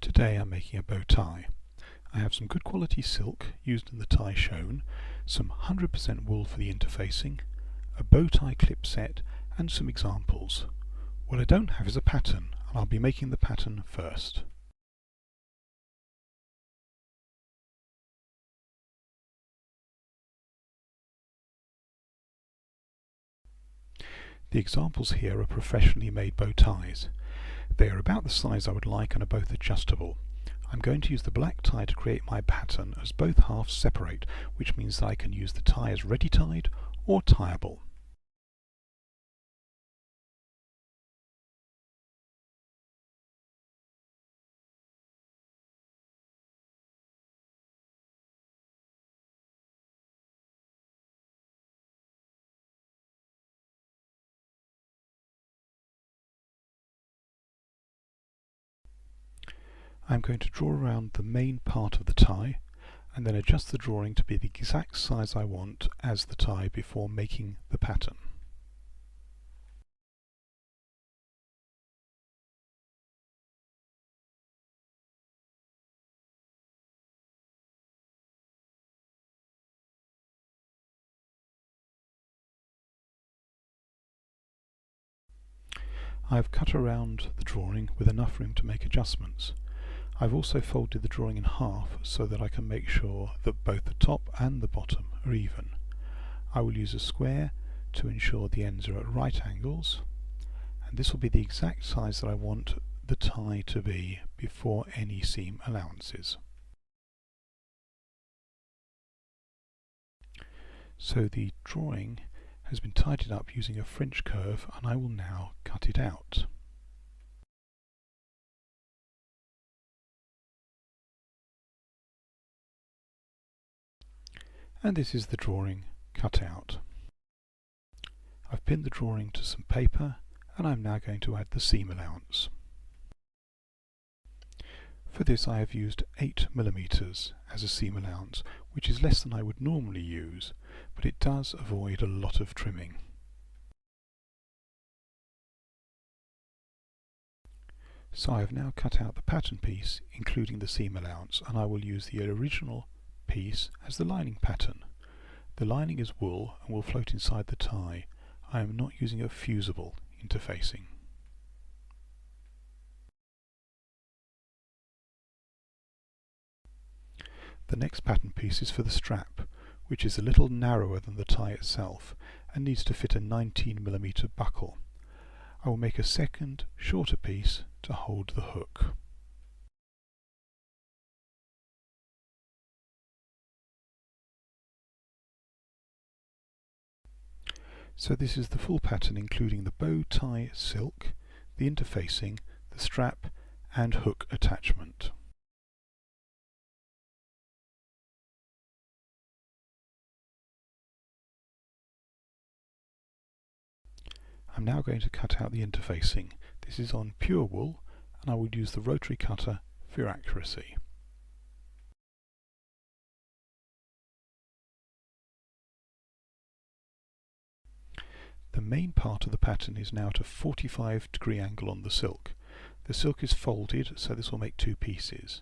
Today I'm making a bow tie. I have some good quality silk used in the tie shown, some 100% wool for the interfacing, a bow tie clip set and some examples. What I don't have is a pattern, and I'll be making the pattern first. The examples here are professionally made bow ties. They are about the size I would like and are both adjustable. I'm going to use the black tie to create my pattern as both halves separate, which means that I can use the tie as ready tied or tieable. I'm going to draw around the main part of the tie and then adjust the drawing to be the exact size I want as the tie before making the pattern. I've cut around the drawing with enough room to make adjustments. I've also folded the drawing in half so that I can make sure that both the top and the bottom are even. I will use a square to ensure the ends are at right angles, and this will be the exact size that I want the tie to be before any seam allowances. So the drawing has been tidied up using a French curve, and I will now cut it out. And this is the drawing cut out. I've pinned the drawing to some paper, and I'm now going to add the seam allowance. For this I have used 8mm as a seam allowance, which is less than I would normally use, but it does avoid a lot of trimming. So I have now cut out the pattern piece, including the seam allowance, and I will use the original piece as the lining pattern. The lining is wool and will float inside the tie. I am not using a fusible interfacing. The next pattern piece is for the strap, which is a little narrower than the tie itself and needs to fit a 19mm buckle. I will make a second, shorter piece to hold the hook. So this is the full pattern, including the bow tie silk, the interfacing, the strap and hook attachment. I'm now going to cut out the interfacing. This is on pure wool, and I will use the rotary cutter for accuracy. The main part of the pattern is now at a 45-degree angle on the silk. The silk is folded, so this will make two pieces.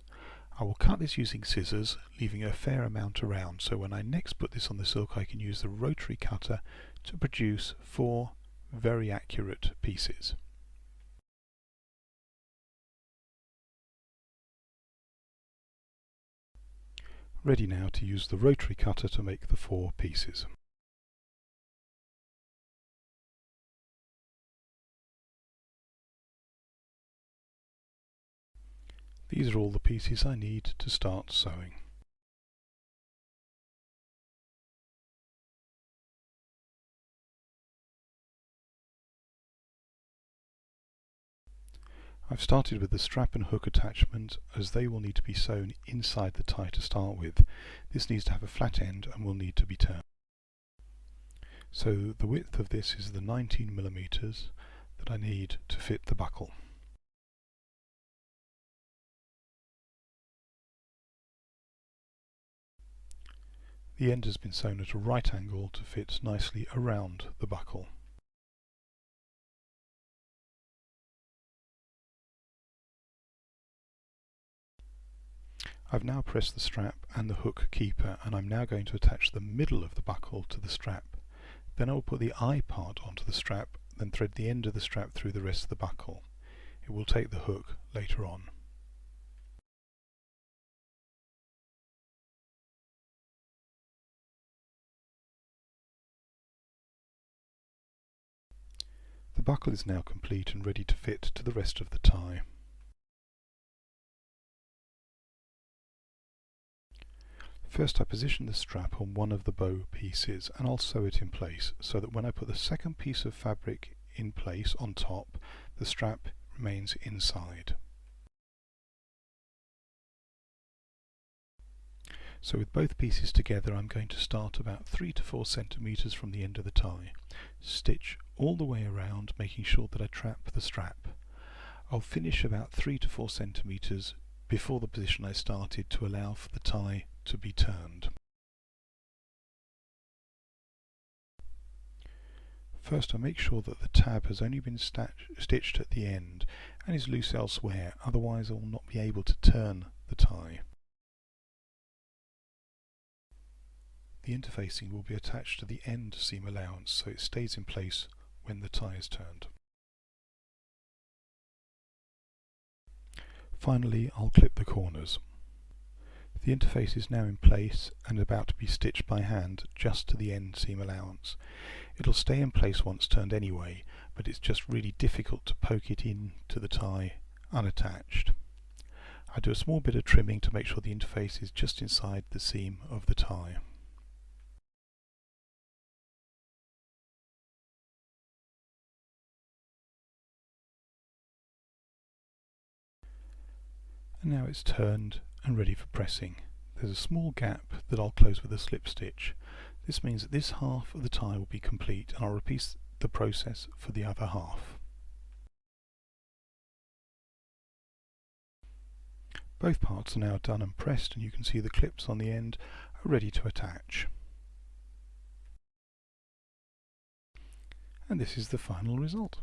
I will cut this using scissors, leaving a fair amount around, so when I next put this on the silk I can use the rotary cutter to produce 4 very accurate pieces. Ready now to use the rotary cutter to make the 4 pieces. These are all the pieces I need to start sewing. I've started with the strap and hook attachment, as they will need to be sewn inside the tie to start with. This needs to have a flat end and will need to be turned. So the width of this is the 19mm that I need to fit the buckle. The end has been sewn at a right angle to fit nicely around the buckle. I've now pressed the strap and the hook keeper, and I'm now going to attach the middle of the buckle to the strap. Then I will put the eye part onto the strap, then thread the end of the strap through the rest of the buckle. It will take the hook later on. The buckle is now complete and ready to fit to the rest of the tie. First I position the strap on one of the bow pieces and I'll sew it in place so that when I put the second piece of fabric in place on top, the strap remains inside. So with both pieces together I'm going to start about 3 to 4 centimeters from the end of the tie. Stitch all the way around, making sure that I trap the strap. I'll finish about 3 to 4 centimeters before the position I started to allow for the tie to be turned. First I make sure that the tab has only been stitched at the end and is loose elsewhere, otherwise I will not be able to turn the tie. The interfacing will be attached to the end seam allowance so it stays in place when the tie is turned. Finally, I'll clip the corners. The interface is now in place and about to be stitched by hand just to the end seam allowance. It'll stay in place once turned anyway, but it's just really difficult to poke it into the tie unattached. I do a small bit of trimming to make sure the interface is just inside the seam of the tie. And now it's turned and ready for pressing. There's a small gap that I'll close with a slip stitch. This means that this half of the tie will be complete, and I'll repeat the process for the other half. Both parts are now done and pressed, and you can see the clips on the end are ready to attach. And this is the final result.